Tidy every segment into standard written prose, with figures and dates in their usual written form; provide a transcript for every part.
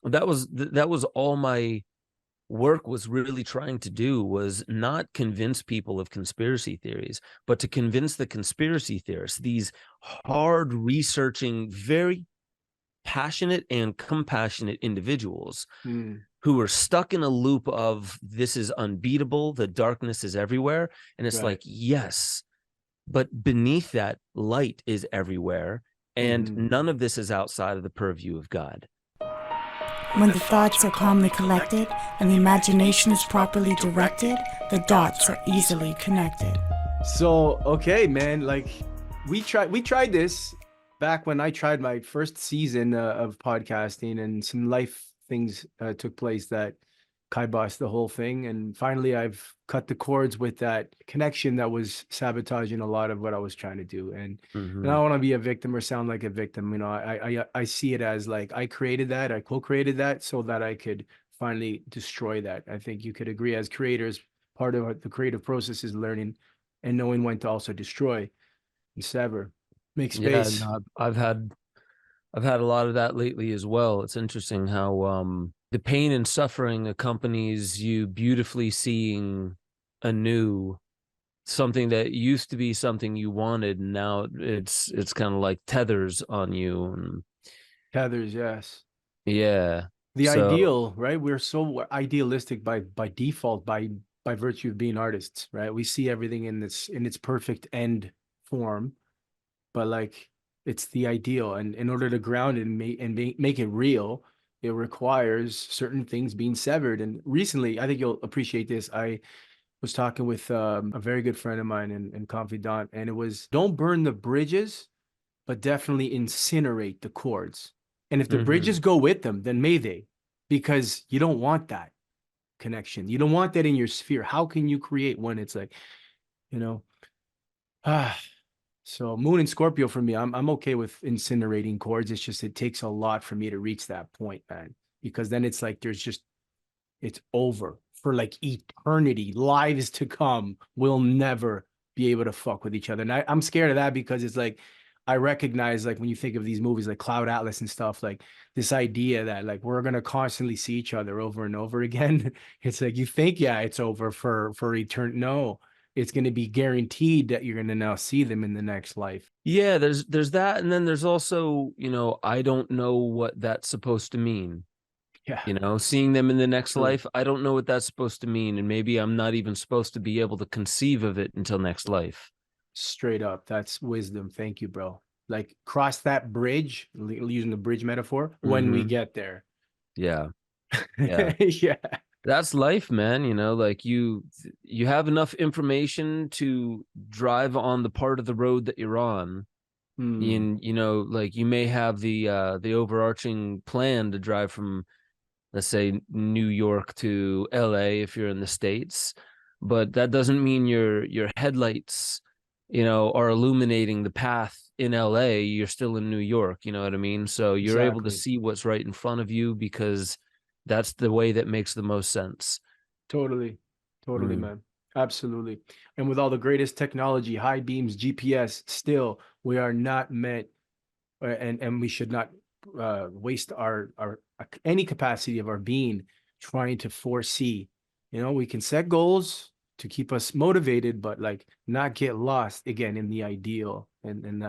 that was all my work was really trying to do, was not convince people of conspiracy theories, but to convince the conspiracy theorists, these hard researching, very passionate and compassionate individuals Mm, who are stuck in a loop of this is unbeatable, the darkness is everywhere. And it's right. like, yes, but beneath that, light is everywhere. And Hmm. none of this is outside of the purview of God. When the thoughts are calmly collected and the imagination is properly directed, the dots are easily connected. So, okay, man, like we tried this back when I tried my first season of podcasting, and some life things took place that kiboshed the whole thing. And finally, I've cut the cords with that connection that was sabotaging a lot of what I was trying to do. And I Mm-hmm. don't want to be a victim or sound like a victim. You know, I see it as like I created that, I co-created that so that I could finally destroy that. I think you could agree, as creators, part of the creative process is learning and knowing when to also destroy and sever, make Yeah, space. no, I've had a lot of that lately as well. It's interesting how the pain and suffering accompanies you beautifully seeing anew something that used to be something you wanted, and now it's kind of like tethers on you. And Tethers, yes. yeah. The So ideal, right? We're so idealistic by default, by virtue of being artists, right? We see everything in its perfect end form, but like it's the ideal. And in order to ground it and make it real, it requires certain things being severed. And recently, I think you'll appreciate this. I was talking with a very good friend of mine and confidant, and it was don't burn the bridges, but definitely incinerate the cords. And if the bridges mhm. go with them, then may they, because you don't want that connection. You don't want that in your sphere. How can you create when it's like, you know, ah, so Moon and Scorpio for me, I'm okay with incinerating cords. It's just it takes a lot for me to reach that point, man. Because then it's like it's over for like eternity. Lives to come will never be able to fuck with each other. And I'm scared of that because it's like I recognize, like, when you think of these movies like Cloud Atlas and stuff, like this idea that like we're gonna constantly see each other over and over again. It's like you think, yeah, it's over for eternity. No, it's gonna be guaranteed that you're gonna now see them in the next life. Yeah, there's that, and then there's also, I don't know what that's supposed to mean. Yeah, Seeing them in the next true. life, I don't know what that's supposed to mean, and maybe I'm not even supposed to be able to conceive of it until next life. Straight up. That's wisdom. Thank you, bro. Like cross that bridge, using the bridge metaphor, when we Hmm. get there. Yeah, yeah. Yeah. That's life, man. Like you have enough information to drive on the part of the road that you're on. Hmm. And like you may have the overarching plan to drive from, let's say, New York to LA if you're in the States, but that doesn't mean your headlights, are illuminating the path in LA. You're still in New York, you know what I mean? So you're able to Exactly. see what's right in front of you because that's the way that makes the most sense. Totally. Totally, Mm. man. Absolutely. And with all the greatest technology, high beams, GPS, still we are not meant, and we should not waste our any capacity of our being trying to foresee. We can set goals to keep us motivated, but like not get lost again in the ideal, and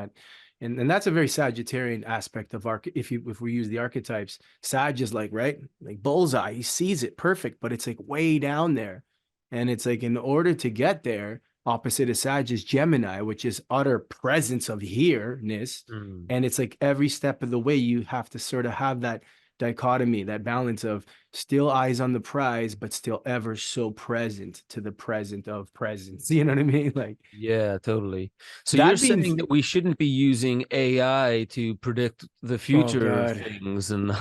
that's a very Sagittarian aspect of our, if we use the archetypes. Sag is like, right, like bullseye, he sees it perfect, but it's like way down there. And it's like in order to get there, opposite of Sag is Gemini, which is utter presence of here-ness. Mm. And it's like every step of the way, you have to sort of have that dichotomy, that balance of still eyes on the prize, but still ever so present to the present of presence. You know what I mean? Like Yeah, totally. So you're that being, saying that we shouldn't be using AI to predict the oh future of God, things and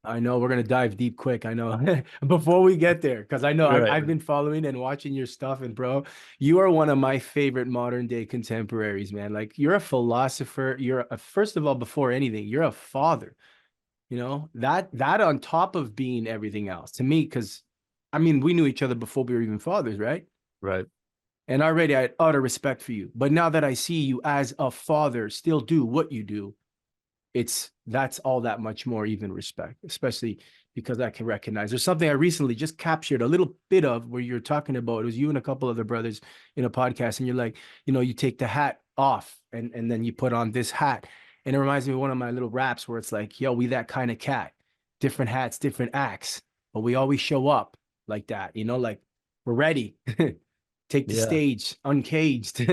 I know we're gonna dive deep quick. I know before we get there, because I know I've, right. I've been following and watching your stuff, and bro, you are one of my favorite modern day contemporaries, man. Like you're a philosopher. First of all, before anything, you're a father. That on top of being everything else to me, because I mean, we knew each other before we were even fathers, right? Right. And already I had utter respect for you. But now that I see you as a father still do what you do, that's all that much more even respect, especially because I can recognize there's something I recently just captured a little bit of where you're talking about, it was you and a couple other brothers in a podcast, and you're like, you take the hat off and then you put on this hat. And it reminds me of one of my little raps where it's like, yo, we that kind of cat, different hats, different acts, but we always show up like that, like we're ready. Take the Yeah. stage uncaged.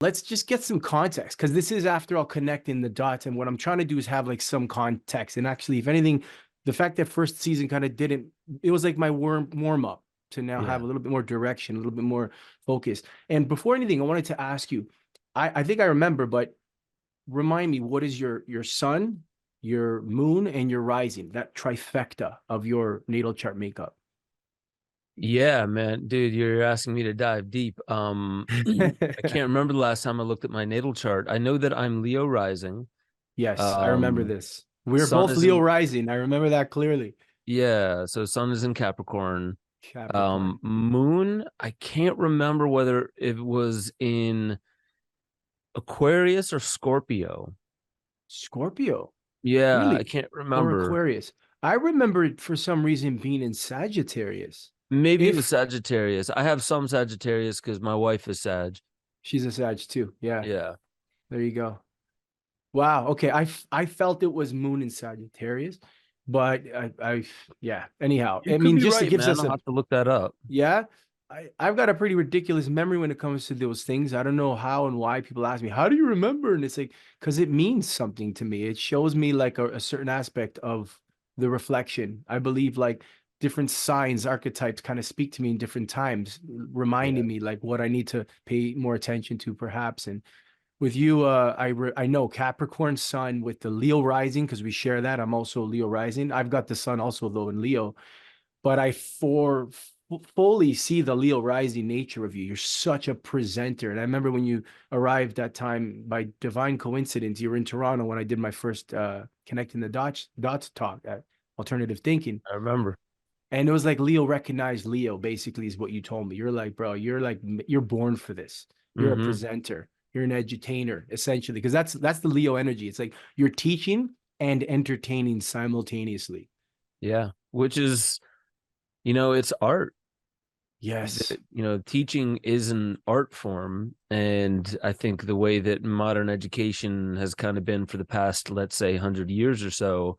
Let's just get some context, because this is, after all, connecting the dots. And what I'm trying to do is have like some context. And actually, if anything, the fact that first season kind of didn't, it was like my warm up to now have a little bit more direction, a little bit more focus. And before anything, I wanted to ask you, I think I remember, but remind me, what is your sun, your moon, and your rising, that trifecta of your natal chart makeup? Yeah, man, dude, you're asking me to dive deep. I can't remember the last time I looked at my natal chart. I know that I'm Leo rising. Yes, I remember this. We're Sun both is Leo in, rising. I remember that clearly. yeah, so sun is in Capricorn. Capricorn. Moon, I can't remember whether it was in Aquarius or Scorpio. Scorpio. Yeah, I Really? can't Or remember. Aquarius. I remember it for some reason being in Sagittarius. Maybe it was If Sagittarius. I have some Sagittarius because my wife is Sag. she's a Sag too. Yeah, Yeah. there you go. Wow. Okay. I felt it was Moon in Sagittarius, but yeah. Anyhow, You I could mean, be just it right, gives man. us I'll a, have to look that up. yeah. I've got a pretty ridiculous memory when it comes to those things. I don't know how and why people ask me, how do you remember? And it's like, because it means something to me. It shows me like a certain aspect of the reflection. I believe like different signs, archetypes kind of speak to me in different times, Yeah. reminding me like what I need to pay more attention to perhaps. And with you, I know Capricorn sun with the Leo rising, because we share that. I'm also Leo rising. I've got the sun also though in Leo, but fully see the Leo rising nature of you. You're such a presenter. And I remember when you arrived that time, by divine coincidence, you were in Toronto when I did my first connecting the dots talk at alternative thinking. I remember. And it was like Leo recognized Leo, basically, is what you told me. You're like, bro, you're born for this. You're a Mm-hmm. presenter. You're an edutainer, essentially, because that's the Leo energy. It's like you're teaching and entertaining simultaneously. Yeah. Which is, it's art. Yes. Teaching is an art form. And I think the way that modern education has kind of been for the past, let's say, 100 years or so,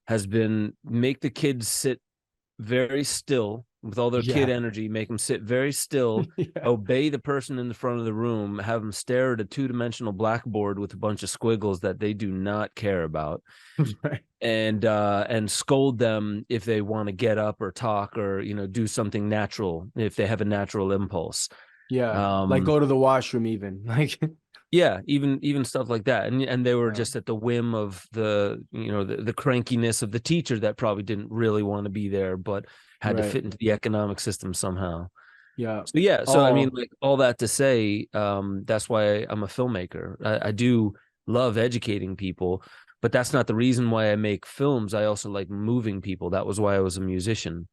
has been make the kids sit very still with all their kid Yeah. energy, make them sit very still, Yeah. obey the person in the front of the room, have them stare at a two-dimensional blackboard with a bunch of squiggles that they do not care about, Right. and scold them if they want to get up or talk or do something natural if they have a natural impulse. Yeah. Like go to the washroom even. Like Yeah, even stuff like that, and they were yeah. just at the whim of the crankiness of the teacher that probably didn't really want to be there but had to Right. fit into the economic system somehow. Yeah. So yeah, so I mean, Oh, like, all that to say, that's why I'm a filmmaker. I do love educating people, but that's not the reason why I make films. I also like moving people. That was why I was a musician.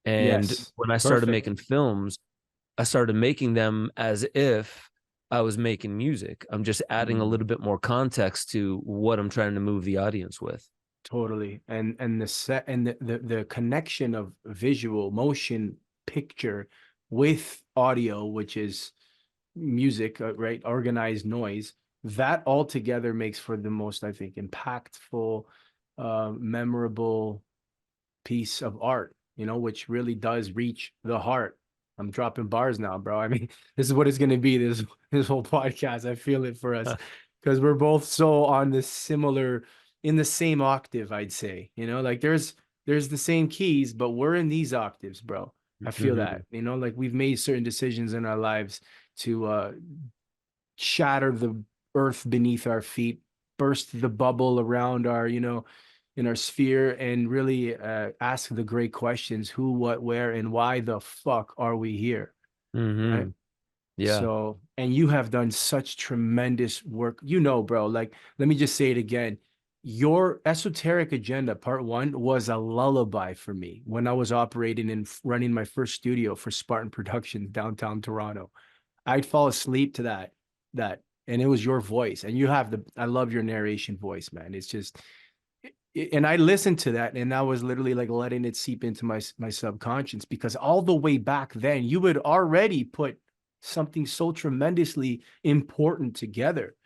And yes. when I started Perfect. making films, I started making them as if I was making music. I'm just adding a Mm. little bit more context to what I'm trying to move the audience with. Totally. And the set and the connection of visual, motion, picture with audio, which is music, right? Organized noise, that all together makes for the most, I think, impactful, memorable piece of art, which really does reach the heart. I'm dropping bars now, bro. I mean, this is what it's going to be, this whole podcast. I feel it for us because we're both so on this similar, in the same octave, I'd say. Like there's the same keys, but we're in these octaves, bro. I feel Mm-hmm. that, like we've made certain decisions in our lives to shatter the earth beneath our feet, burst the bubble around our, in our sphere, and really ask the great questions: who, what, where, and why the fuck are we here? Right. Mm-hmm. Yeah. So, and you have done such tremendous work, bro. Like, let me just say it again. Your esoteric agenda, part one, was a lullaby for me when I was operating and running my first studio for Spartan Productions downtown Toronto. I'd fall asleep to that and it was your voice. And you have I love your narration voice, man. It's just, and I listened to that, and I was literally like letting it seep into my subconscious, because all the way back then you had already put something so tremendously important together.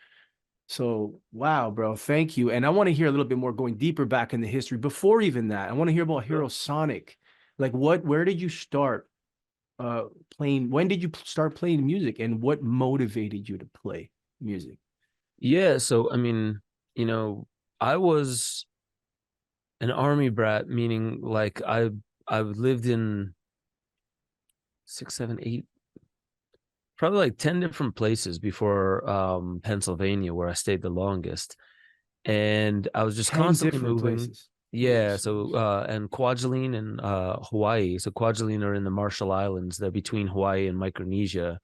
So wow, bro, thank you. And I want to hear a little bit more, going deeper back in the history. Before even that, I want to hear about Hero Sonic. Like where did you start playing? When did you start playing music, and what motivated you to play music? Yeah, so I mean, you know, I was an army brat, meaning like I've lived in 6, 7, 8, probably like 10 different places before Pennsylvania, where I stayed the longest. And I was just 10 constantly different moving. places. Yeah, Nice, so nice. and Kwajalein and Hawaii. So Kwajalein are in the Marshall Islands. They're between Hawaii and Micronesia.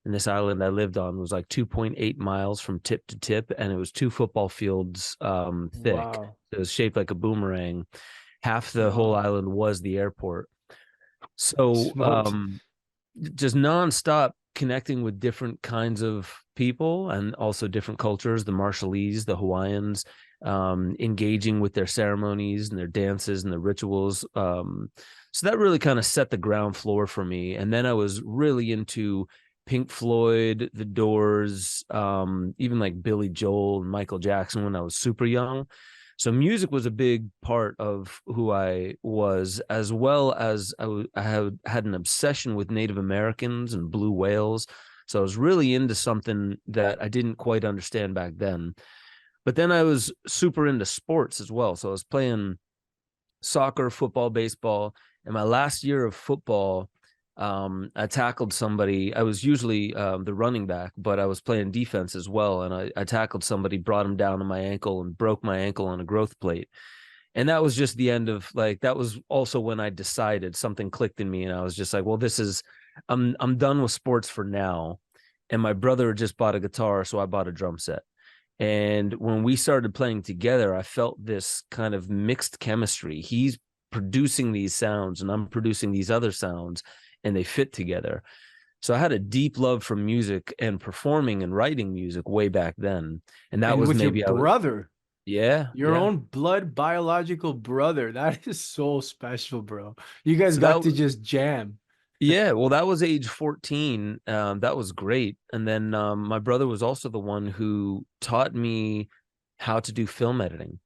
And this island I lived on was like 2.8 miles from tip to tip, and it was 2 football fields thick. Wow. It was shaped like a boomerang. Half the whole Wow. island was the airport. Holy So smokes. just nonstop connecting with different kinds of people and also different cultures, the Marshallese, the Hawaiians, engaging with their ceremonies and their dances and their rituals. So that really kind of set the ground floor for me. And then I was really into Pink Floyd, The Doors, even like Billy Joel and Michael Jackson when I was super young. So music was a big part of who I was, as well as I had an obsession with Native Americans and blue whales. So I was really into something that I didn't quite understand back then. But then I was super into sports as well. So I was playing soccer, football, baseball. In my last year of football, I tackled somebody. I was usually the running back, but I was playing defense as well. And I tackled somebody, brought him down to my ankle, and broke my ankle on a growth plate. And that was just the end of, like, that was also when I decided something clicked in me. And I was just like, well, I'm done with sports for now. And my brother just bought a guitar, so I bought a drum set. And when we started playing together, I felt this kind of mixed chemistry. He's producing these sounds and I'm producing these other sounds, and they fit together. So I had a deep love for music and performing and writing music way back then. And that And was with your maybe brother, yeah, your yeah. own blood biological brother. That is so special, bro. You guys So got to that just jam. yeah, well, that was age 14. That was great. And then my brother was also the one who taught me how to do film editing.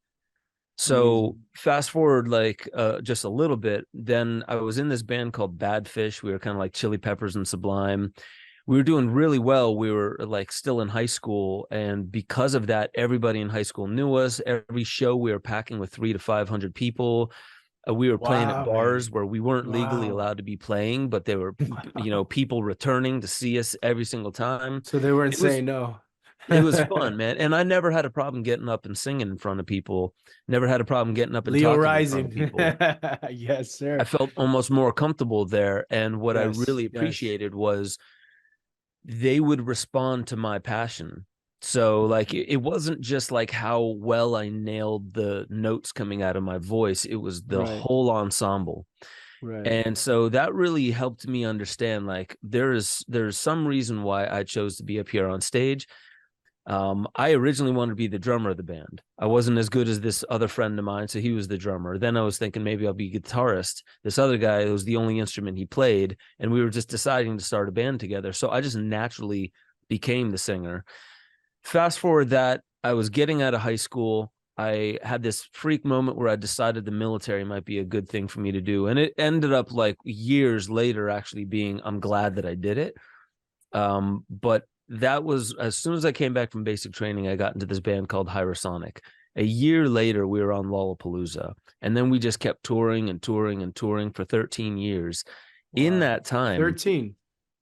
So Amazing. fast forward like just a little bit, then I was in this band called Bad Fish. We were kind of like Chili Peppers and Sublime. We were doing really well. We were like still in high school, and because of that, everybody in high school knew us. Every show we were packing with 300 to 500 people. We were playing at Wow, man. bars where we weren't legally Wow. allowed to be playing, but they were, people returning to see us every single time. So they weren't It was saying no. it was fun, man. And I never had a problem getting up and singing in front of people. Never had a problem getting up and Leo talking in front of Rising. people. Yes, I sir. felt almost more comfortable there. And what I Yes, really yes. appreciated was they would respond to my passion. So like it wasn't just like how well I nailed the notes coming out of my voice. It was the Right, whole ensemble. right. And so that really helped me understand, like, there's some reason why I chose to be up here on stage. I originally wanted to be the drummer of the band. I wasn't as good as this other friend of mine, so he was the drummer. Then I was thinking maybe I'll be guitarist. This other guy, it was the only instrument he played, and we were just deciding to start a band together. So I just naturally became the singer. Fast forward that, I was getting out of high school. I had this freak moment where I decided the military might be a good thing for me to do. And it ended up like years later actually being, I'm glad that I did it. But that was, as soon as I came back from basic training, I got into this band called Hyrosonic. A year later, we were on Lollapalooza. And then we just kept touring and touring and touring for 13 years. In Wow. that time, 13.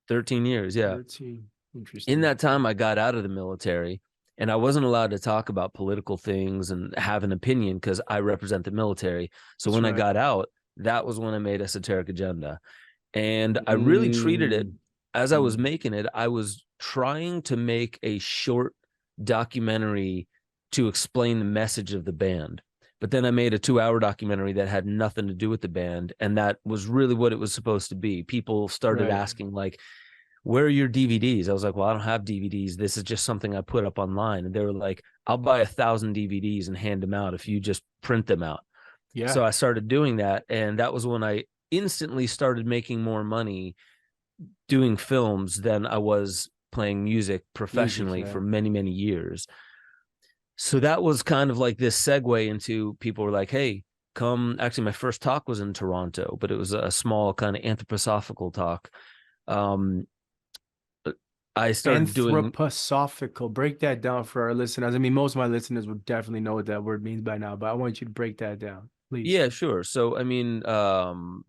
13 years, yeah. 13. In Interesting. that time, I got out of the military, and I wasn't allowed to talk about political things and have an opinion because I represent the military. So That's when I right. got out, that was when I made Esoteric Agenda. And I really treated it, Mm, as I was mm. making it, I was trying to make a short documentary to explain the message of the band. But then I made a 2-hour documentary that had nothing to do with the band. And that was really what it was supposed to be. People started Right. asking, like, where are your DVDs? I was like, well, I don't have DVDs. This is just something I put up online. And they were like, I'll buy 1,000 DVDs and hand them out if you just print them out. Yeah. So I started doing that. And that was when I instantly started making more money doing films than I was playing music professionally for many, many years. So that was kind of like this segue into people were like, hey, come. Actually, my first talk was in Toronto, but it was a small kind of anthroposophical talk. I started doing Anthroposophical. Break that down for our listeners. I mean, most of my listeners would definitely know what that word means by now, but I want you to break that down, please. Yeah, sure. So I mean,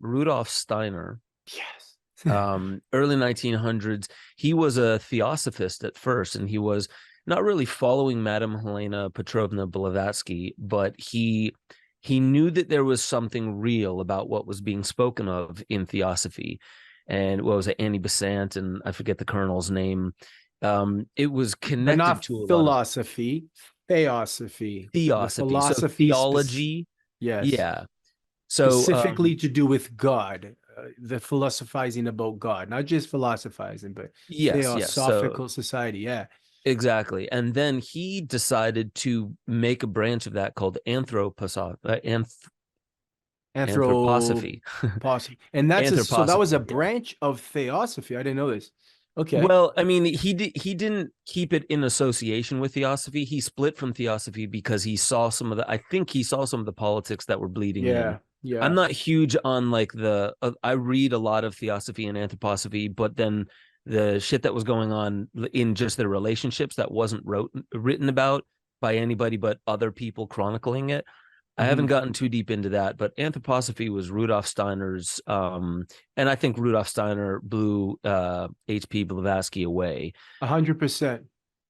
Rudolf Steiner, Yes. early 1900s, he was a theosophist at first, and he was not really following Madame Helena Petrovna Blavatsky, but he knew that there was something real about what was being spoken of in theosophy. And what was it, Annie Besant, and I forget the colonel's name. It was connected but not to a lot of philosophy, theosophy. The theosophy. So philosophy theology, yes. yeah. So specifically to do with God, the philosophizing about God, not just philosophizing, but yes, theosophical So society. Yeah. exactly. And then he decided to make a branch of that called anthroposophy. And that's so that was a Anthroposophy, yeah. branch of theosophy. I didn't know this. Okay. Well, I mean, he didn't keep it in association with theosophy. He split from theosophy because he saw some of the, I think he saw some of the politics that were bleeding in. Yeah. I'm not huge on like I read a lot of theosophy and anthroposophy, but then the shit that was going on in just their relationships that wasn't written about by anybody but other people chronicling it. I haven't gotten too deep into that, but anthroposophy was Rudolf Steiner's, and I think Rudolf Steiner blew H.P. Blavatsky away. 100%.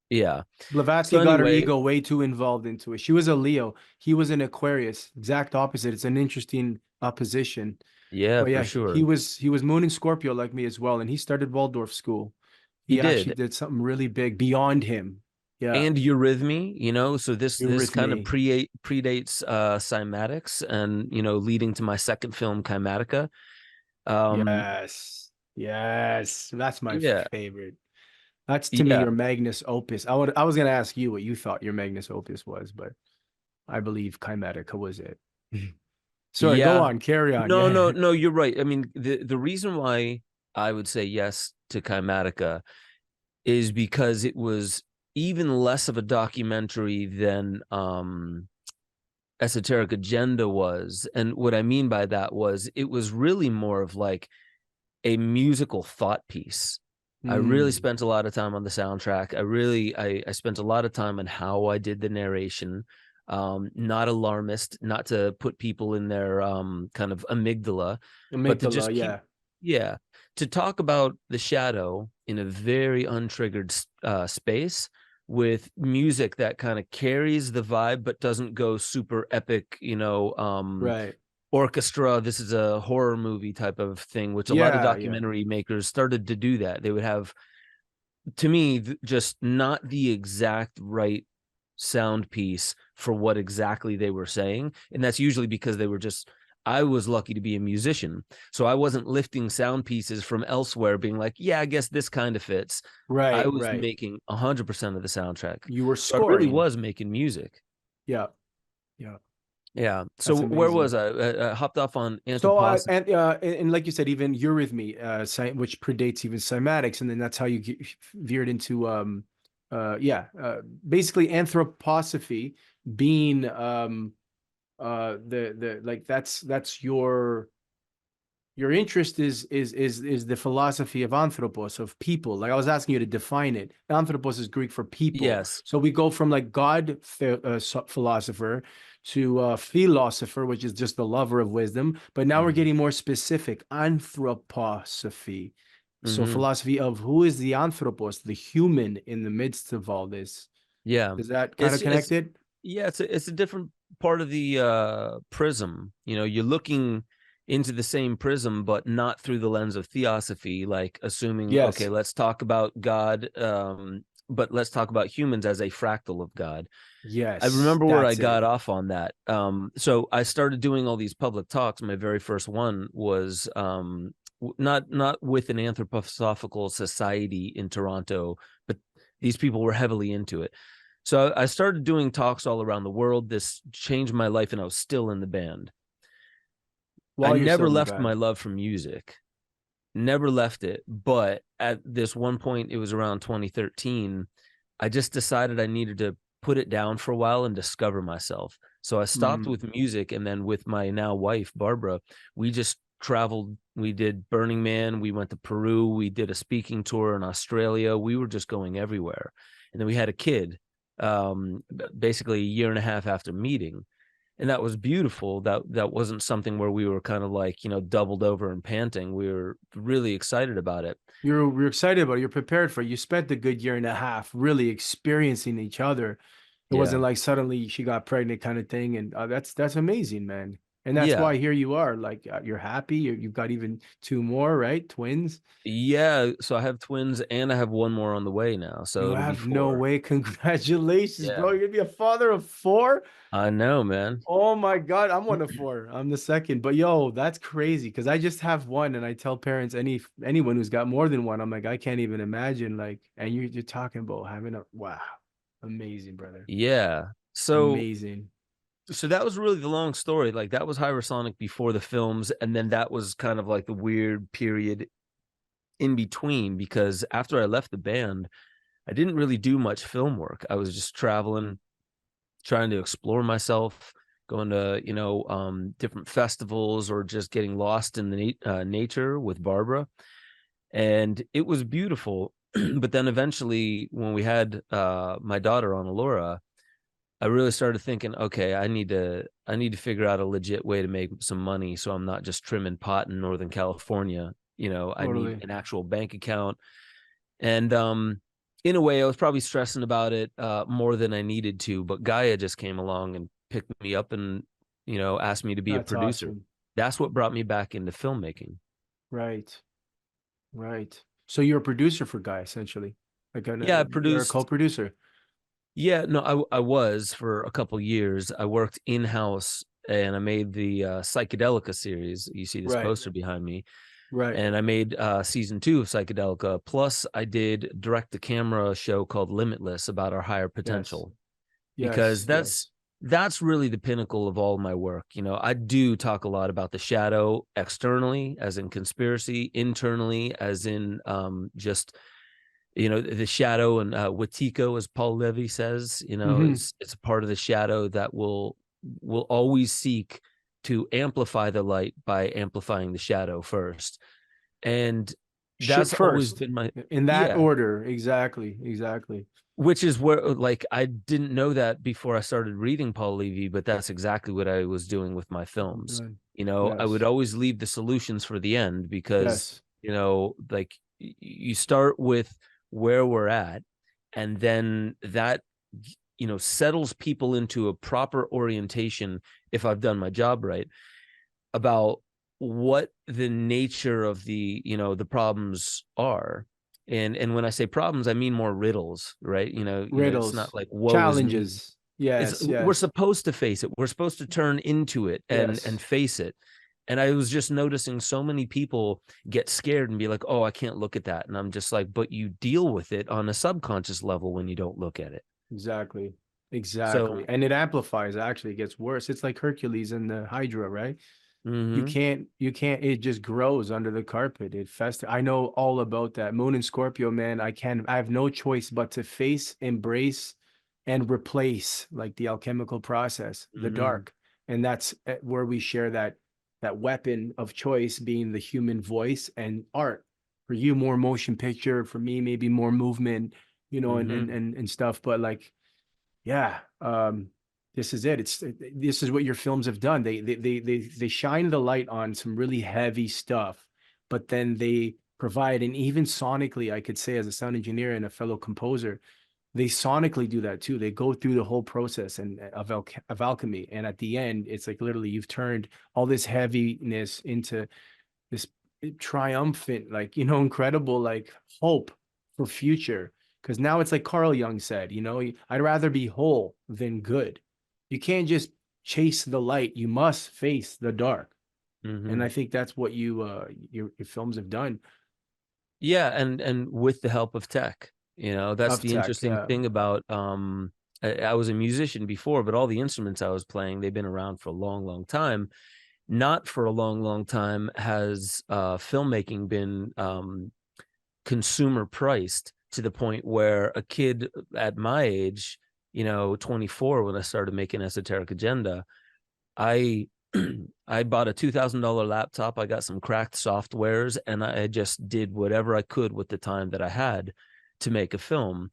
Yeah. Blavatsky got her ego way too involved into it. She was a Leo. He was an Aquarius. Exact opposite. It's an interesting opposition. Yeah, but yeah, for sure. He was Moon in Scorpio like me as well, and he started Waldorf school. He actually did something really big beyond him. Yeah. And eurythmy, so this kind of predates cymatics, and leading to my second film, Kymatica. Yes, that's my favorite. That's to me your magnus opus. I was gonna ask you what you thought your magnus opus was, but I believe Kymatica was it. Sorry, go on, carry on. No, you're right. I mean, the reason why I would say yes to Kymatica is because it was even less of a documentary than Esoteric Agenda was. And what I mean by that was it was really more of like a musical thought piece. I really spent a lot of time on the soundtrack. I spent a lot of time on how I did the narration. Not alarmist, not to put people in their kind of amygdala, but to just to talk about the shadow in a very untriggered space with music that kind of carries the vibe but doesn't go super epic, orchestra, this is a horror movie type of thing, which a lot of documentary makers started to do that. They would have, to me, just not the exact right sound piece for what exactly they were saying. And that's usually because I was lucky to be a musician, so I wasn't lifting sound pieces from elsewhere being like, yeah, I guess this kind of fits. I was making 100% of the soundtrack. You were scoring. So I really was making music. Yeah. So where was I? I hopped off on anthroposophy. So and like you said, even eurythmy, which predates even cymatics, and then that's how you veered into basically anthroposophy being that's your interest is the philosophy of anthropos, of people. Like I was asking you to define it. Anthropos is Greek for people. Yes. So we go from like God philosopher to philosopher, which is just the lover of wisdom. But now we're getting more specific. Anthroposophy. So philosophy of who is the anthropos, the human in the midst of all this. Yeah. Is that kind of connected? It's a different part of the prism. You're looking into the same prism, but not through the lens of theosophy, like assuming, okay, let's talk about God, but let's talk about humans as a fractal of God. Yes. I remember where I got off on that. So I started doing all these public talks. My very first one was not with an anthroposophical society in Toronto, but these people were heavily into it. So I started doing talks all around the world. This changed my life, and I was still in the band. While I you're still never in the left band. my love for music, never left it. But at this one point, it was around 2013, I just decided I needed to put it down for a while and discover myself. So I stopped with music, and then with my now wife, Barbara, we just traveled. We did Burning Man. We went to Peru. We did a speaking tour in Australia. We were just going everywhere. And then we had a kid, basically a year and a half after meeting. And that was beautiful. That wasn't something where we were kind of like, doubled over and panting. We were really excited about it. You're excited about it. You're prepared for it. You spent a good year and a half really experiencing each other. It Yeah. wasn't like suddenly she got pregnant kind of thing. And that's amazing, man. And that's Yeah. why here you are. Like you're happy. You've got even two more, right? Twins. Yeah. So I have twins, and I have one more on the way now. So You it'll be have no 4. way. Congratulations, Yeah. bro. You're gonna be a father of 4. I know, man. Oh my God, I'm one of 4. I'm the second. But yo, that's crazy because I just have one, and I tell parents anyone who's got more than one, I'm like, I can't even imagine. Like, and you're talking about having a wow, amazing, brother, Yeah. amazing. So that was really the long story. Like, that was Hypersonic before the films, and then that was kind of like the weird period in between, because after I left the band, I didn't really do much film work. I was just traveling, trying to explore myself, going to different festivals, or just getting lost in the nature with Barbara, and it was beautiful. But then eventually, when we had my daughter on Alora, I really started thinking, okay, I need to figure out a legit way to make some money, so I'm not just trimming pot in Northern California. I need Totally. an actual bank account. And in a way, I was probably stressing about it more than I needed to. But Gaia just came along and picked me up, and asked me to be a That's producer. awesome. That's what brought me back into filmmaking. Right, right. So you're a producer for Guy, essentially, like Yeah, I you're a produced. co-producer. Yeah, no, I was for a couple years. I worked in house, and I made the Psychedelica series. You see this Right, poster behind me, right. and I made season 2 of Psychedelica. Plus, I did direct the camera show called Limitless about our higher Yes, potential, because yes, that's yes. that's really the pinnacle of all my work. I do talk a lot about the shadow externally, as in conspiracy, internally, as in just the shadow, and Watiko, as Paul Levy says, Hmm. it's a part of the shadow that will always seek to amplify the light by amplifying the shadow first. And Shit that's always first, been my. in that Yeah, order. Exactly, exactly. which is where, like, I didn't know that before I started reading Paul Levy, but that's exactly what I was doing with my films. Good. I would Yes, always leave the solutions for the end, because yes. like, you start with where we're at, and then that settles people into a proper orientation, if I've done my job right, about what the nature of the problems are. And when I say problems, I mean more riddles, right? It's not Riddles, like woe is me. challenges. It's Yes, We're yes, supposed to face it. We're supposed to turn into it and yes. face it. And I was just noticing so many people get scared and be like, oh, I can't look at that. And I'm just like, but you deal with it on a subconscious level when you don't look at it. Exactly, So, exactly. And it amplifies. Actually, it gets worse. It's like Hercules and the Hydra, right? mhm, You can't, it just grows under the carpet. It fester. I know all about that. Moon and Scorpio, man, I have no choice but to face, embrace, and replace, like the alchemical process, the mhm, dark. And that's where we share that weapon of choice being the human voice and art. For you, more motion picture, for me, maybe more movement, mhm, and stuff. But like, yeah, this is it. This is what your films have done. They shine the light on some really heavy stuff, but then they provide, and even sonically, I could say, as a sound engineer and a fellow composer, they sonically do that too. They go through the whole process and of alchemy, and at the end, it's like literally you've turned all this heaviness into this triumphant, like, incredible, like, hope for future. Because now it's like Carl Jung said, I'd rather be whole than good. You can't just chase the light. You must face the dark. And Mhm. I think that's what your films have done. Yeah, and with the help of tech, that's Of the tech, interesting yeah. thing about I was a musician before, but all the instruments I was playing, they've been around for a long, long time. Not for a long, long time has filmmaking been consumer priced to the point where a kid at my age, 24, when I started making Esoteric Agenda, I I bought a $2,000 laptop. I got some cracked softwares, and I just did whatever I could with the time that I had to make a film.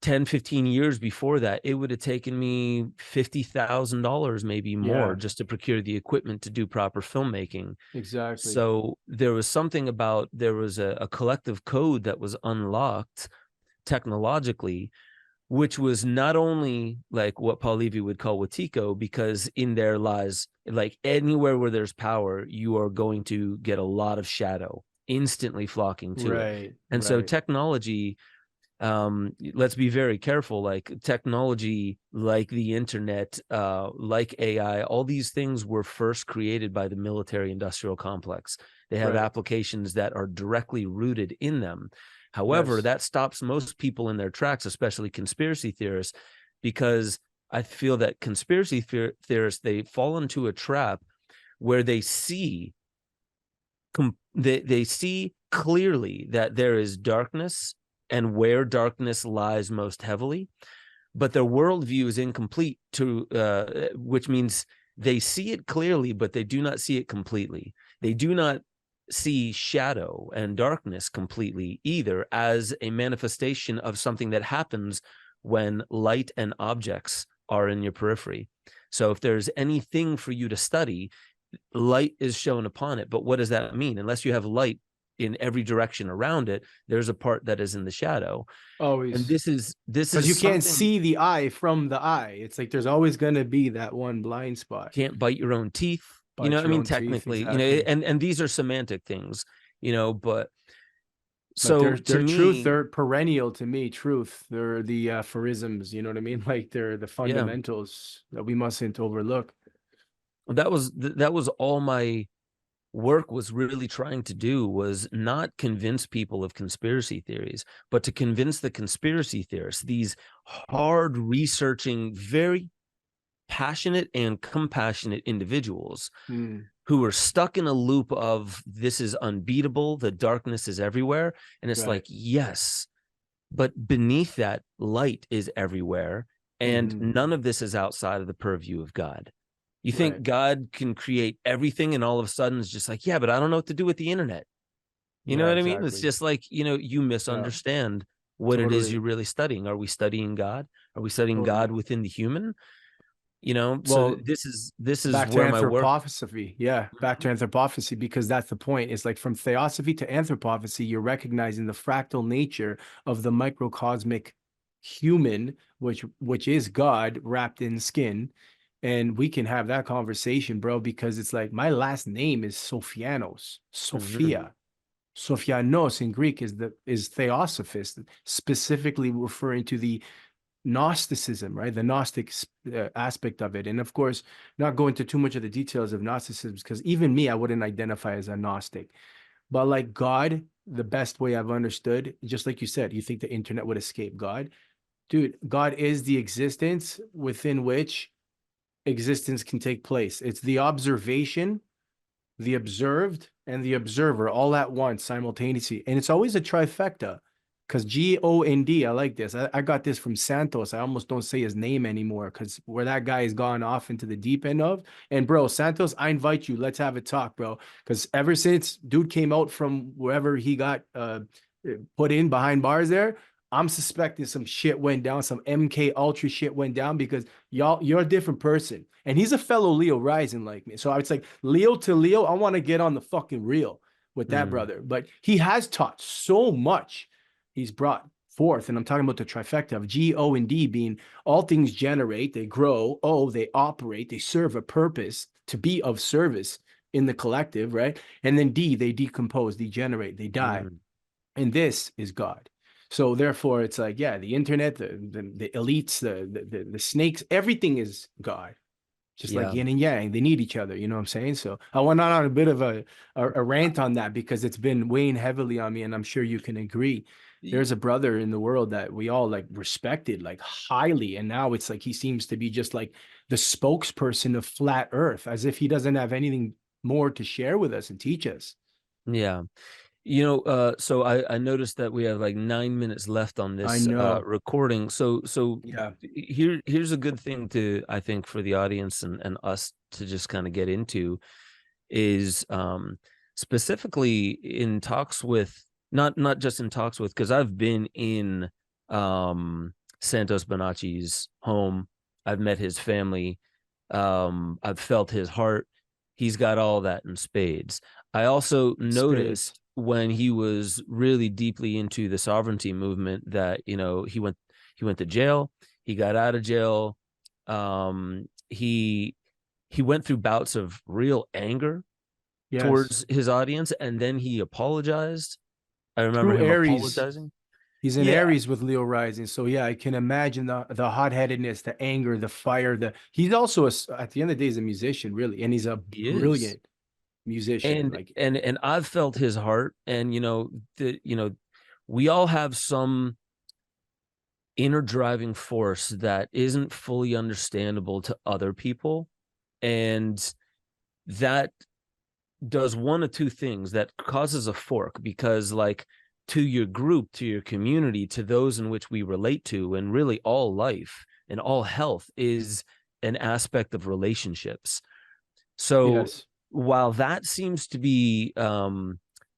10, 15 years before that, it would have taken me $50,000, maybe more, Yeah, just to procure the equipment to do proper filmmaking. exactly. So there was something about, there was a collective code that was unlocked technologically, which was not only like what Paul Levy would call Watiko, because in there lies, like, anywhere where there's power, you are going to get a lot of shadow instantly flocking to it. Right, And so right, technology, let's be very careful. Like technology, like the internet, like AI, all these things were first created by the military industrial complex. They have right. applications that are directly rooted in them. However, Yes. that stops most people in their tracks, especially conspiracy theorists, because I feel that conspiracy theorists, they fall into a trap where they see clearly that there is darkness and where darkness lies most heavily, but their worldview is incomplete, which means they see it clearly, but they do not see it completely. They do not see shadow and darkness completely either, as a manifestation of something that happens when light and objects are in your periphery. So if there's anything for you to study, light is shown upon it. But what does that mean? Unless you have light in every direction around it, there's a part that is in the shadow. And Always. this Because is you can't something. see the eye from the eye. It's like there's always going to be that one blind spot. Can't bite your own teeth. Bite I your mean, own teeth, technically, exactly. and these are semantic things, but But so to they're truth. me, They're perennial to me. Truth. They're the aphorisms. You know what I mean? Like they're the yeah, fundamentals that we mustn't overlook. that was all my work was really trying to do, was not convince people of conspiracy theories, but to convince the conspiracy theorists, these hard researching, very passionate and compassionate individuals Mm, who are stuck in a loop of, this is unbeatable, the darkness is everywhere. And it's like, right. yes, but beneath that, light is everywhere. And Hmm. none of this is outside of the purview of God. You think Right. God can create everything, and all of a sudden it's just like, yeah, but I don't know what to do with the internet. You know Yeah. what I mean? It's Exactly. just like, you Yeah. misunderstand what it is Totally. you're really studying. Are we studying God? Are we studying God Totally. within the human? So Well, this is back to where my work. anthroposophy. Yeah, back to anthroposophy, because that's the point. It's like from theosophy to anthroposophy, you're recognizing the fractal nature of the microcosmic human, which is God wrapped in skin. And we can have that conversation, bro, because it's like my last name is Sophianos, Mhm. Sophia. Sophianos in Greek is theosophist, specifically referring to the Gnosticism, right? The Gnostic aspect of it. And of course, not go into too much of the details of Gnosticism, because even me, I wouldn't identify as a Gnostic. But like God, the best way I've understood, just like you said, you think the internet would escape God. Dude, God is the existence within which existence can take place. It's the observation, the observed, and the observer all at once simultaneously. And it's always a trifecta, because GOND, I like this. I got this from Santos. I almost don't say his name anymore because where that guy has gone off into the deep end of. And bro, Santos, I invite you. Let's have a talk, bro. Because ever since dude came out from wherever he got put in behind bars there, I'm suspecting some shit went down, some MK Ultra shit went down, because you're a different person. And he's a fellow Leo rising like me. So it's like Leo to Leo, I want to get on the fucking reel with that Mm. brother. But he has taught so much. He's brought forth, and I'm talking about the trifecta of G, O, and D being all things generate, they grow, O, they operate, they serve a purpose to be of service in the collective, right? And then D, they decompose, degenerate, they die. Mm. And this is God. So therefore, it's like, yeah, the internet, the elites, the snakes, everything is God. just like Yeah. yin and yang. They need each other. You know what I'm saying? So I went on a bit of a rant on that because it's been weighing heavily on me, and I'm sure you can agree. There's a brother in the world that we all like respected like highly, and now it's like he seems to be just like the spokesperson of flat Earth, as if he doesn't have anything more to share with us and teach us. Yeah. So I noticed that we have like 9 minutes left on I this know. recording. So Yeah. here's a good thing to, I think, for the audience and us to just kind of get into is specifically in talks with, not just in talks with, because I've been in Santos Bonacci's home. I've met his family. I've felt his heart. He's got all that in spades. I also Spades. noticed when he was really deeply into the sovereignty movement that, he went to jail. He got out of jail. He went through bouts of real anger Yes. towards his audience, and then he apologized. I remember True him Aries. apologizing. He's in Yeah, Aries with Leo rising. So yeah, I can imagine the hot-headedness, the anger, the fire, he's also at the end of the day, he's a musician, really. And he's a he is. brilliant musician. And Like, and I've felt his heart, and we all have some inner driving force that isn't fully understandable to other people, and that does one of two things: that causes a fork, because like, to your group, to your community, to those in which we relate to, and really all life and all health is an aspect of relationships. So yes, while that seems to be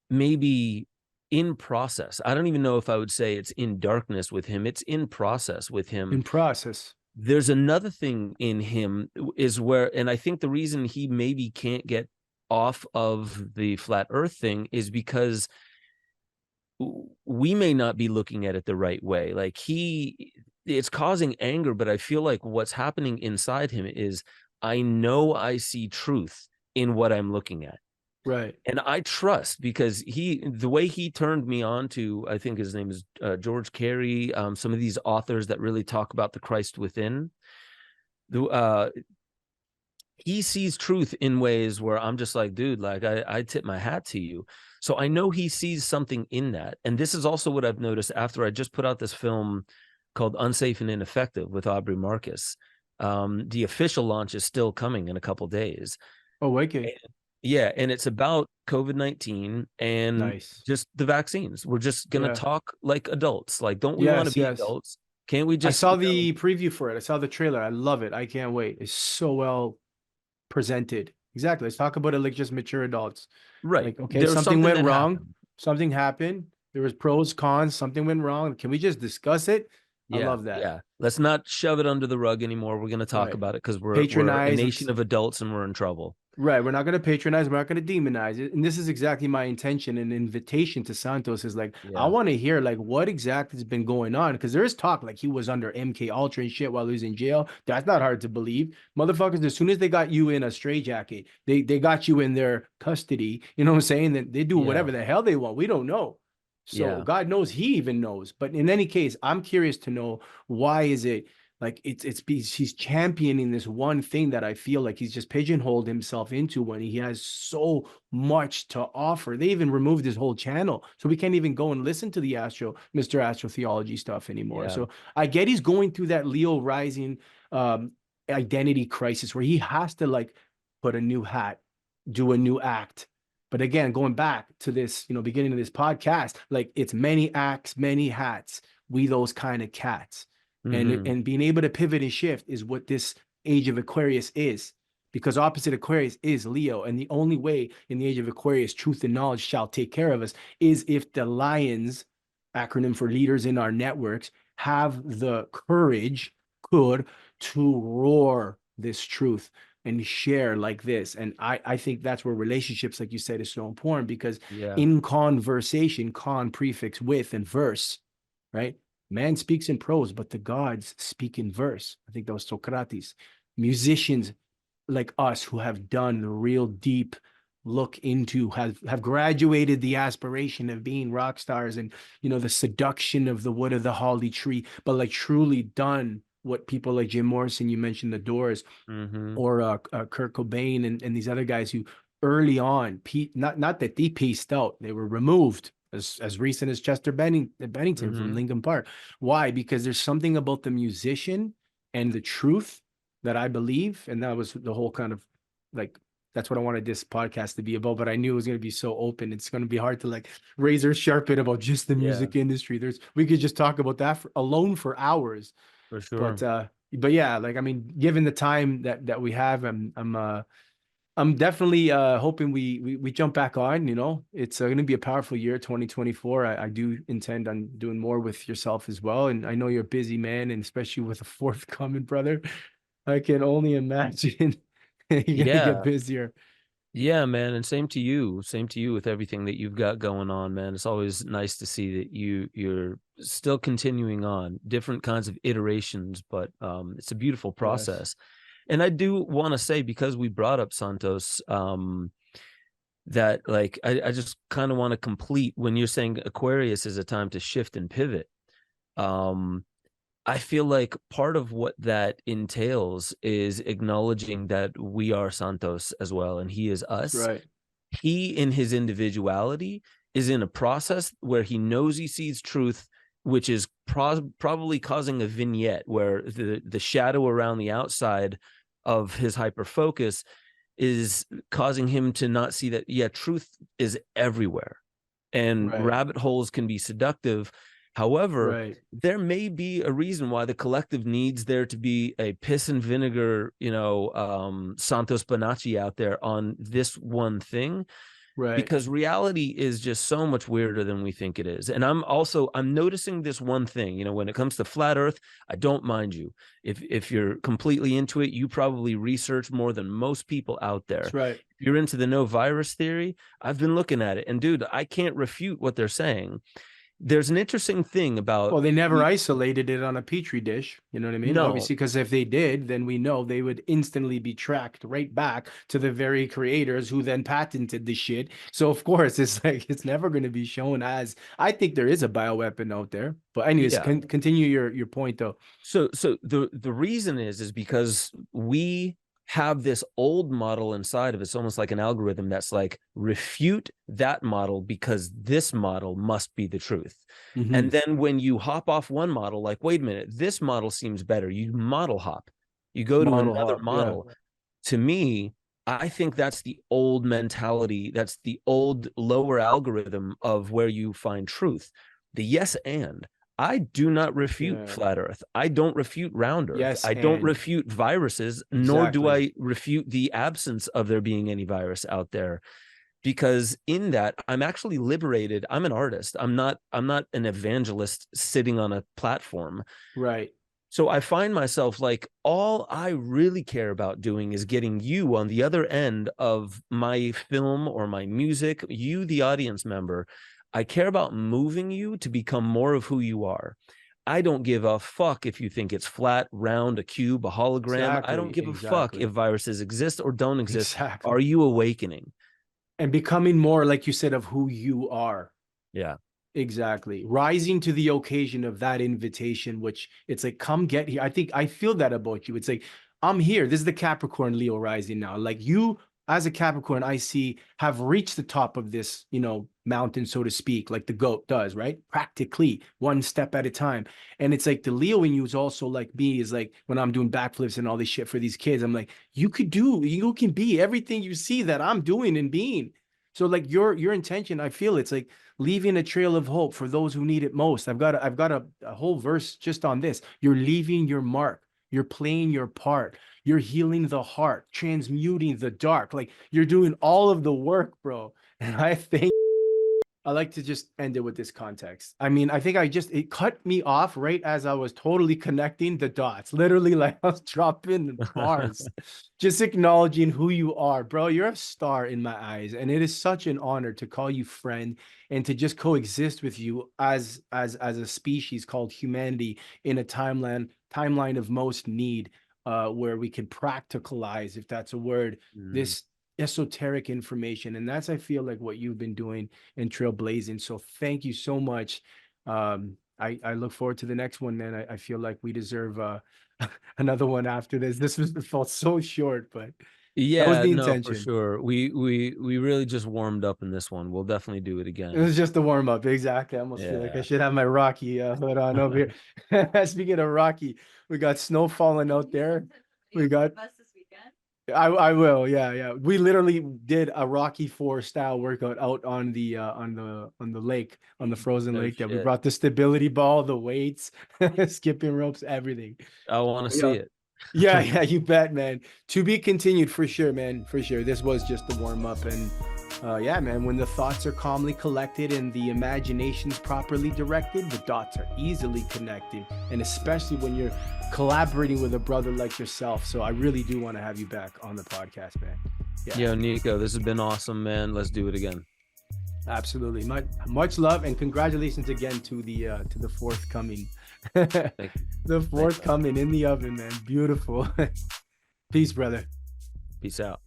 maybe in process, I don't even know if I would say it's in darkness with him, it's in process with him. in process. There's another thing in him is where, and I think the reason he maybe can't get off of the flat earth thing is because we may not be looking at it the right way. Like, it's causing anger, but I feel like what's happening inside him is, I know I see truth in what I'm looking at. Right. And I trust, because the way he turned me on to, I think his name is George Carey, some of these authors that really talk about the Christ within. He sees truth in ways where I'm just like, dude, like I tip my hat to you. So I know he sees something in that. And this is also what I've noticed after I just put out this film called Unsafe and Ineffective with Aubrey Marcus. The official launch is still coming in a couple days. Oh, okay. Yeah, and it's about COVID-19 and Nice. just the vaccines. We're just gonna Yeah. talk like adults. Like, don't we want to Yes, be yes. adults? Can't we I just, saw the preview for it. I saw the trailer. I love it. I can't wait. It's so well presented. Exactly. Let's talk about it like just mature adults. right? Like, okay, There's something something went that wrong. happened. Something happened. There was pros, cons, something went wrong. Can we just discuss it? I Yeah, love that. yeah. Let's not shove it under the rug anymore. We're gonna talk Right. about it because we're a Patronize. nation of adults and we're in trouble. Right. We're not going to patronize. We're not going to demonize it. And this is exactly my intention and invitation to Santos is like, I Yeah, want to hear like what exactly has been going on. Because there is talk like he was under MK Ultra and shit while he was in jail. That's not hard to believe. Motherfuckers, as soon as they got you in a straitjacket, they got you in their custody. You know what I'm saying? That they do yeah, whatever the hell they want. We don't know. So yeah, God knows he even knows. But in any case, I'm curious to know why is it like he's championing this one thing that I feel like he's just pigeonholed himself into when he has so much to offer. They even removed his whole channel, so we can't even go and listen to the Mr. Astrotheology stuff anymore. yeah, So I get he's going through that Leo rising identity crisis where he has to like put a new hat, do a new act. But again, going back to this, beginning of this podcast, like it's many acts, many hats. We those kind of cats. hmm, And being able to pivot and shift is what this age of Aquarius is, because opposite Aquarius is Leo, and the only way in the age of Aquarius truth and knowledge shall take care of us is if the lions, acronym for leaders in our networks, have the courage to roar this truth and share like this. And I think that's where relationships, like you said, is so important, because yeah, in conversation, con prefix with and verse, right? Man speaks in prose, but the gods speak in verse. I think that was Socrates. Musicians like us who have done the real deep look into, have graduated the aspiration of being rock stars and the seduction of the wood of the holly tree, but like truly done what people like Jim Morrison, you mentioned the Doors, Mm-hmm. or Kurt Cobain and these other guys who early on, not that they pieced out, they were removed as recent as Chester Bennington from Mm-hmm. Linkin Park. Why? Because there's something about the musician and the truth that I believe, and that was the whole kind of like, that's what I wanted this podcast to be about. But I knew it was going to be so open. It's going to be hard to like razor sharpen about just the Yeah, music industry. We could just talk about that alone for hours. for But sure. yeah, like I mean, given the time that we have, I'm definitely hoping we jump back on. You know, it's going to be a powerful year, 2024. I do intend on doing more with yourself as well, and I know you're a busy man, and especially with a fourth coming, brother, I can only imagine you're gonna get Yeah. busier. Yeah, man, and same to you. Same to you with everything that you've got going on, man. It's always nice to see that you're still continuing on different kinds of iterations, but it's a beautiful Yes. process. And I do want to say, because we brought up Santos, that like I just kind of want to complete when you're saying Aquarius is a time to shift and pivot. Um, I feel like part of what that entails is acknowledging that we are Santos as well, and he is That's us. right. He, in his individuality, is in a process where he knows he sees truth, which is probably causing a vignette where the shadow around the outside of his hyper focus is causing him to not see that, yeah, truth is everywhere, and Right. rabbit holes can be seductive. However, Right. there may be a reason why the collective needs there to be a piss and vinegar, Santos Bonacci out there on this one thing, Right. because reality is just so much weirder than we think it is. And I'm noticing this one thing, when it comes to flat earth, I don't mind you. If you're completely into it, you probably research more than most people out there. That's right. If you're into the no virus theory, I've been looking at it, and dude, I can't refute what they're saying. There's an interesting thing about Well, they never isolated it on a petri dish. You know what I mean? no, Obviously, because if they did, then we know they would instantly be tracked right back to the very creators who then patented the shit. So of course, it's like it's never going to be shown as. I think there is a bioweapon out there. But anyways, yeah. continue your point though. So the reason is because we have this old model inside of us, almost like an algorithm that's like, refute that model because this model must be the truth. Mhm. And then when you hop off one model, like, wait a minute, this model seems better, you model hop, you go to Model another hop, yeah. model. To me, I think that's the old mentality, that's the old lower algorithm of where you find truth. The yes and. I do not refute Yeah. flat earth. I don't refute round earth. Yes, I don't and. refute viruses, nor do Exactly. I refute the absence of there being any virus out there. Because in that, I'm actually liberated. I'm an artist. I'm not an evangelist sitting on a platform. Right. So I find myself like, all I really care about doing is getting you on the other end of my film or my music, you, the audience member. I care about moving you to become more of who you are. I don't give a fuck if you think it's flat, round, a cube, a hologram. I don't Exactly. give a fuck if viruses exist or don't exist. Exactly. Are you awakening? And becoming more, like you said, of who you are. Yeah. Exactly. Rising to the occasion of that invitation, which it's like, come get here. I feel that about you. It's like, I'm here. This is the Capricorn Leo rising now. Like you, as a Capricorn, I see have reached the top of this, mountain, so to speak, like the goat does, right? Practically one step at a time. And it's like the Leo in you is also like me, is like when I'm doing backflips and all this shit for these kids, I'm like, you can be everything you see that I'm doing and being. So like your intention, I feel it's like leaving a trail of hope for those who need it most. I've got a whole verse just on this. You're leaving your mark. You're playing your part. You're healing the heart, transmuting the dark. Like you're doing all of the work, bro. And I think I like to just end it with this context. I mean, I think it cut me off right as I was totally connecting the dots. Literally, like I was dropping bars, just acknowledging who you are, bro. You're a star in my eyes. And it is such an honor to call you friend and to just coexist with you as a species called humanity in a timeline of most need, where we can practicalize, if that's a word, this esoteric information. And that's, I feel like, what you've been doing and trailblazing. So thank you so much. I look forward to the next one, man. I feel like we deserve another one after this. This was felt so short, but that was Yeah, the no, for intention. sure. We really just warmed up in this one. We'll definitely do it It again. was just a warm up. Exactly. I almost feel like I Yeah. should have my Rocky hood on over here. Speaking of Rocky, we got snow falling out there. We got. I will. Yeah, yeah. We literally did a Rocky 4 style workout out on the lake, on the frozen No lake there. We shit. brought the stability ball, the weights, skipping ropes, everything. I want to Yeah. see it. Yeah, yeah, you bet, man. To be continued for sure, man. For sure. This was just the warm up. And yeah, man, when the thoughts are calmly collected and the imagination's properly directed, the dots are easily connected. And especially when you're collaborating with a brother like yourself. So I really do want to have you back on the podcast, man. Yeah. Yo, Nico, this has been awesome, man. Let's do it again. Absolutely. Much love and congratulations again to the forthcoming. Thank you. The forthcoming in the oven, man. Beautiful. Peace, brother. Peace out.